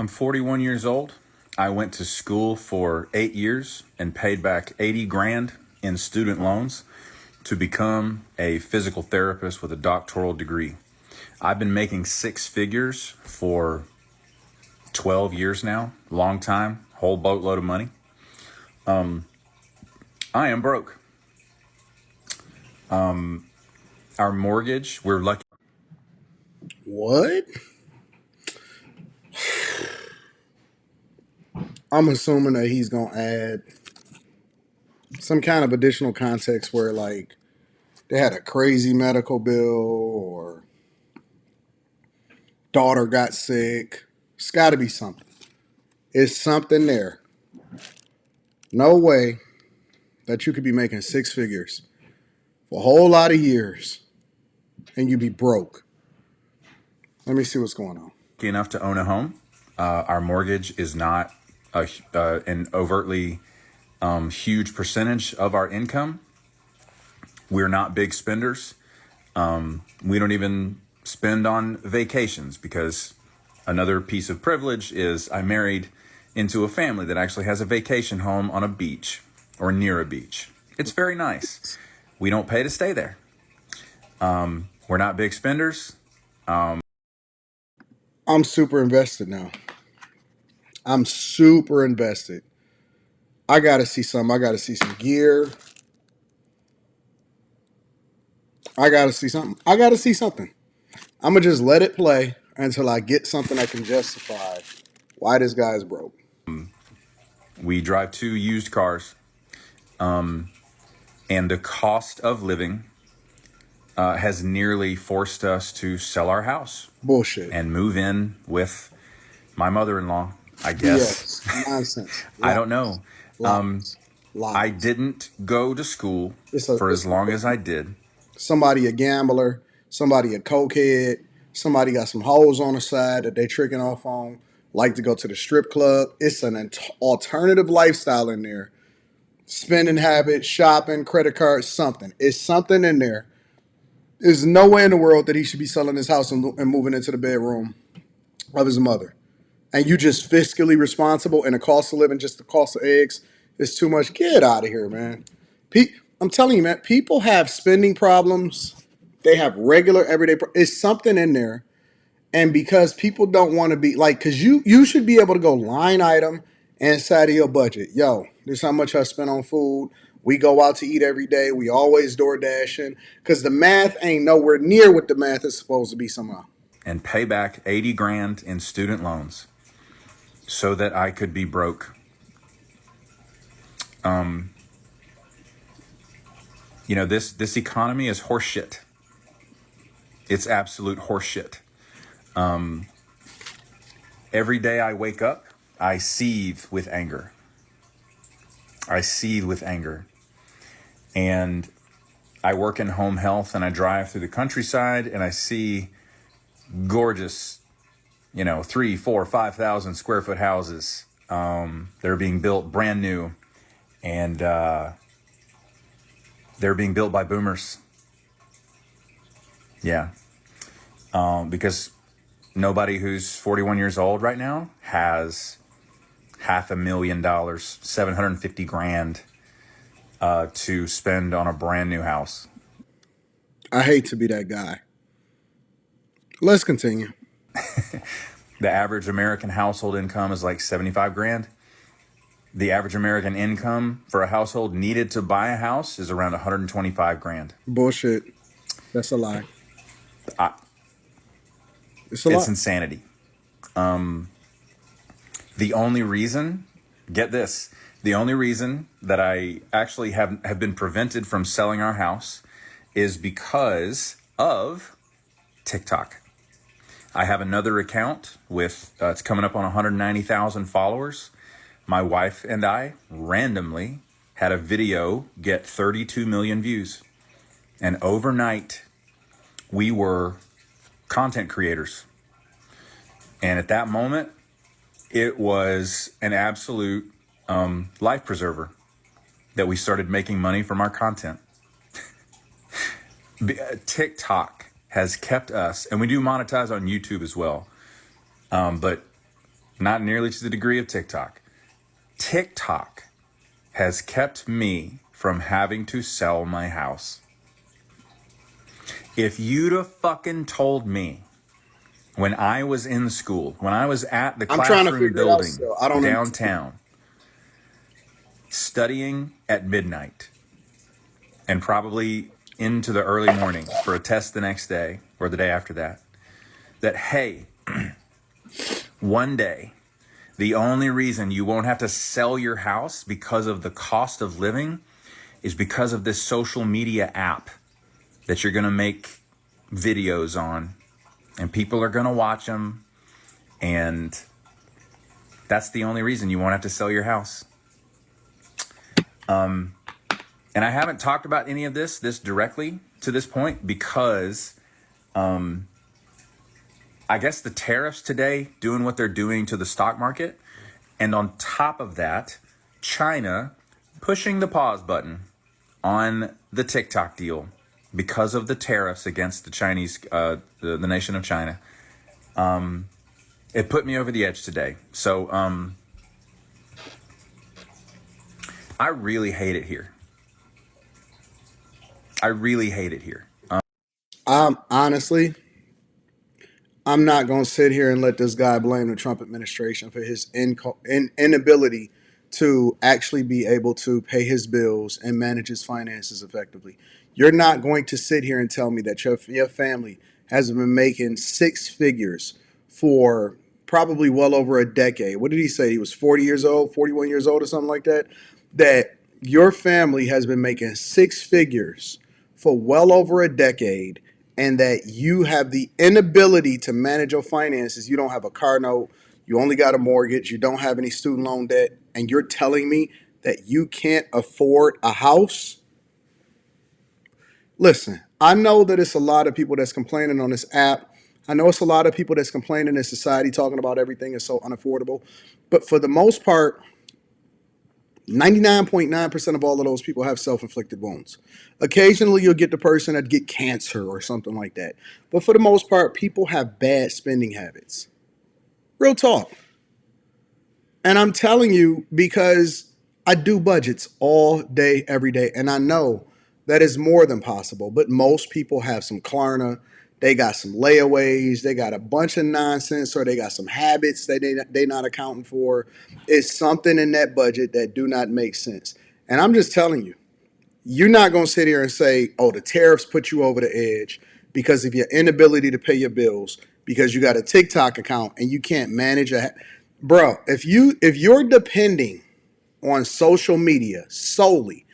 I'm 41 years old. I went to school for 8 years and paid back 80 grand in student loans to become a physical therapist with a doctoral degree. I've been making six figures for 12 years now, long time, whole boatload of money. I am broke. Our mortgage, we're lucky. What? I'm assuming that he's going to add some kind of additional context where, like, they had a crazy medical bill or daughter got sick. It's got to be something. It's something there. No way that you could be making six figures for a whole lot of years and you be broke. Let me see what's going on. Enough to own a home. Our mortgage is not an overtly huge percentage of our income. We're not big spenders. We don't even spend on vacations because another piece of privilege is I married into a family that actually has a vacation home on a beach or near a beach. It's very nice. We don't pay to stay there. We're not big spenders. I'm super invested now. I'm super invested. I got to see something. I got to see some gear. I got to see something. I got to see something. I'm going to just let it play until I get something that can justify why this guy's broke. We drive two used cars. And the cost of living has nearly forced us to sell our house. Bullshit. And move in with my mother-in-law, I guess. Yes. Nonsense. I don't know. Lies. I didn't go to school for as long as I did. Somebody a gambler, somebody a cokehead, somebody got some hoes on the side that they tricking off on, like to go to the strip club. It's an alternative lifestyle in there. Spending habits, shopping, credit cards, something. It's something in there. There's no way in the world that he should be selling his house and moving into the bedroom of his mother. And you just fiscally responsible and the cost of living, just the cost of eggs, is too much. Get out of here, man. I'm telling you, man, people have spending problems. They have regular everyday it's something in there. And because people don't want to be like, because you should be able to go line item inside of your budget. Yo, this is how much I spend on food. We go out to eat every day. We always door dashing because the math ain't nowhere near what the math is supposed to be somehow. And pay back 80 grand in student loans so that I could be broke. This economy is horseshit. It's absolute horseshit. Every day I wake up, I seethe with anger. And I work in home health and I drive through the countryside and I see gorgeous, 3, 4, 5,000 square foot houses. They're being built brand new and they're being built by boomers. Yeah. Because nobody who's 41 years old right now has $500,000, 750 grand to spend on a brand new house. I hate to be that guy. Let's continue. The average American household income is like 75 grand. The average American income for a household needed to buy a house is around 125 grand. Bullshit. That's a lie. It's insanity. The only reason, get this, the only reason that I actually have been prevented from selling our house is because of TikTok. I have another account with, it's coming up on 190,000 followers. My wife and I randomly had a video get 32 million views. And overnight, we were content creators. And at that moment, it was an absolute life preserver that we started making money from our content. TikTok has kept us, and we do monetize on YouTube as well. But not nearly to the degree of TikTok. TikTok has kept me from having to sell my house. If you'd have fucking told me when I was in school, when I was at the I'm trying to classroom figure it out building still. I don't understand. downtown, studying at midnight and probably into the early morning for a test the next day or the day after that hey, one day, the only reason you won't have to sell your house because of the cost of living is because of this social media app that you're going to make videos on, and people are going to watch them, and that's the only reason you won't have to sell your house. And I haven't talked about any of this directly to this point because I guess the tariffs today doing what they're doing to the stock market. And on top of that, China pushing the pause button on the TikTok deal because of the tariffs against the Chinese, the nation of China. It put me over the edge today. So I really hate it here. I really hate it here. Honestly, I'm not going to sit here and let this guy blame the Trump administration for his inability to actually be able to pay his bills and manage his finances effectively. You're not going to sit here and tell me that your family has been making six figures for probably well over a decade. What did he say? He was 40 years old, 41 years old or something like that. That your family has been making six figures for well over a decade, and that you have the inability to manage your finances. You don't have a car note, you only got a mortgage, you don't have any student loan debt, and you're telling me that you can't afford a house? Listen, I know that it's a lot of people that's complaining on this app. I know it's a lot of people that's complaining in society talking about everything is so unaffordable. But for the most part, 99.9% of all of those people have self-inflicted wounds. Occasionally, you'll get the person that get cancer or something like that. But for the most part, people have bad spending habits. Real talk. And I'm telling you because I do budgets all day, every day. And I know that is more than possible. But most people have some Klarna. They got some layaways. They got a bunch of nonsense, or they got some habits that they not accounting for. It's something in that budget that do not make sense. And I'm just telling you, you're not going to sit here and say, oh, the tariffs put you over the edge because of your inability to pay your bills, because you got a TikTok account and you can't manage a... Bro, if you're depending on social media solely,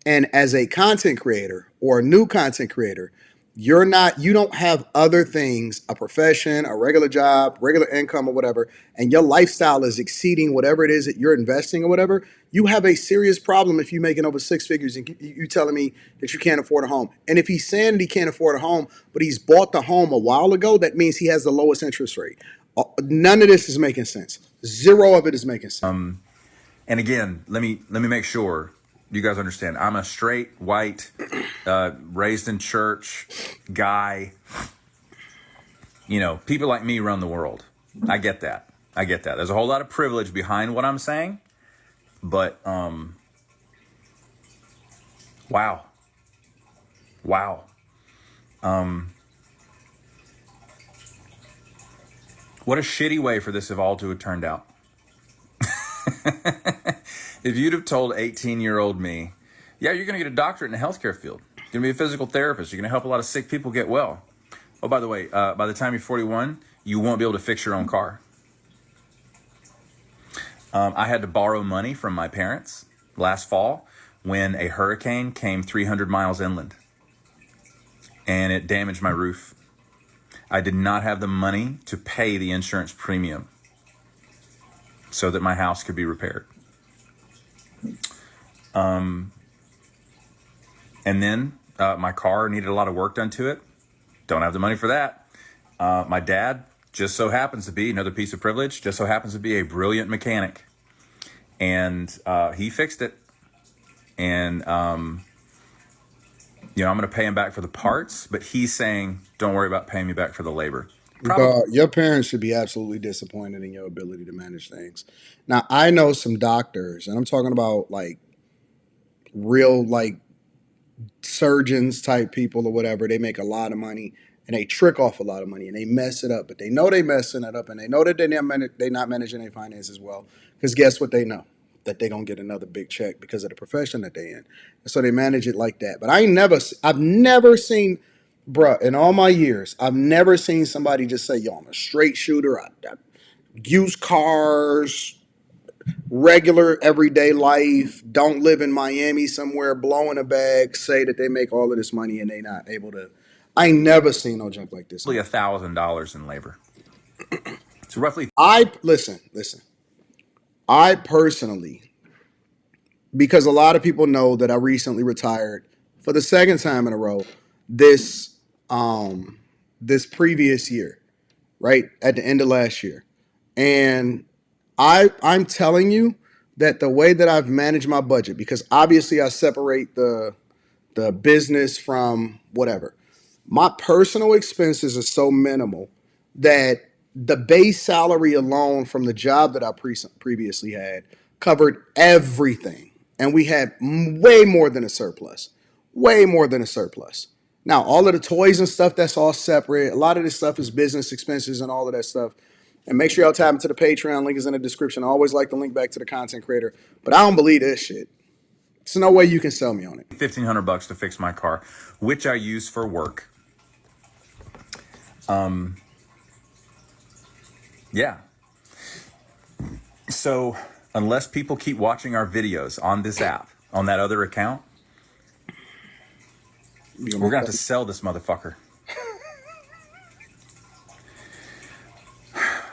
and as a content creator or a new content creator, you don't have other things, a profession, a regular job, regular income or whatever, and your lifestyle is exceeding whatever it is that you're investing or whatever, you have a serious problem if you're making over six figures and you telling me that you can't afford a home. And if he's saying that he can't afford a home, but he's bought the home a while ago, that means he has the lowest interest rate. None of this is making sense. Zero of it is making sense. And again, let me make sure you guys understand. I'm a straight, white, raised in church guy. You know, people like me run the world. I get that. There's a whole lot of privilege behind what I'm saying. But, wow. What a shitty way for this all to have turned out. If you'd have told 18-year-old me, yeah, you're going to get a doctorate in the healthcare field. You're going to be a physical therapist. You're going to help a lot of sick people get well. Oh, by the way, by the time you're 41, you won't be able to fix your own car. I had to borrow money from my parents last fall when a hurricane came 300 miles inland and it damaged my roof. I did not have the money to pay the insurance premium so that my house could be repaired. And then my car needed a lot of work done to it. Don't have the money for that. My dad just so happens to be, another piece of privilege, just so happens to be a brilliant mechanic. And he fixed it. And, I'm going to pay him back for the parts, but he's saying, don't worry about paying me back for the labor. Probably. Your parents should be absolutely disappointed in your ability to manage things. Now, I know some doctors, and I'm talking about like real, like surgeons type people or whatever. They make a lot of money and they trick off a lot of money and they mess it up, but they know they messing it up and they know that they're not managing their finances well. Because guess what they know? That they're gonna get another big check because of the profession that they in. And so they manage it like that. But I've never seen, bruh, in all my years, I've never seen somebody just say, yo, I'm a straight shooter. I use cars, regular everyday life, don't live in Miami somewhere, blowing a bag, say that they make all of this money and they not able to. I ain't never seen no junk like this. $1,000 in labor. So roughly. I listen. I personally, because a lot of people know that I recently retired for the second time in a row this this previous year, right? At the end of last year. And I'm telling you that the way that I've managed my budget, because obviously I separate the business from whatever. My personal expenses are so minimal that the base salary alone from the job that I previously had covered everything. And we had way more than a surplus. Way more than a surplus. Now, all of the toys and stuff, that's all separate. A lot of this stuff is business expenses and all of that stuff. And make sure y'all tap into the Patreon. Link is in the description. I always like to link back to the content creator. But I don't believe this shit. There's no way you can sell me on it. $1,500 to fix my car, which I use for work. Yeah. So unless people keep watching our videos on this app, on that other account, we're gonna have to sell this motherfucker.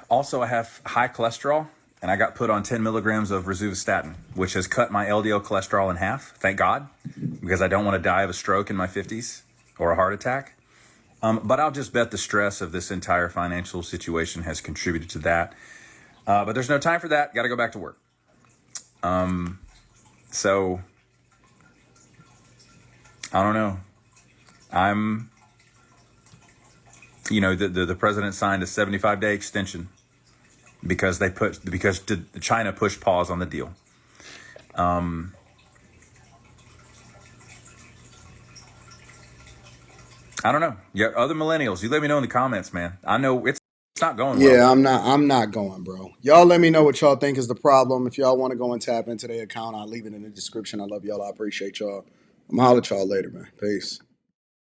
Also, I have high cholesterol, and I got put on 10 milligrams of rosuvastatin, which has cut my LDL cholesterol in half, thank God, because I don't want to die of a stroke in my 50s or a heart attack. But I'll just bet the stress of this entire financial situation has contributed to that. But there's no time for that. Got to go back to work. So, I don't know. The president signed a 75-day extension because China pushed pause on the deal. I don't know. Yeah, other millennials, you let me know in the comments, man. I know it's not going well. Yeah, I'm not going, bro. Y'all let me know what y'all think is the problem. If y'all want to go and tap into their account, I'll leave it in the description. I love y'all. I appreciate y'all. I'm gonna holler at y'all later, man. Peace.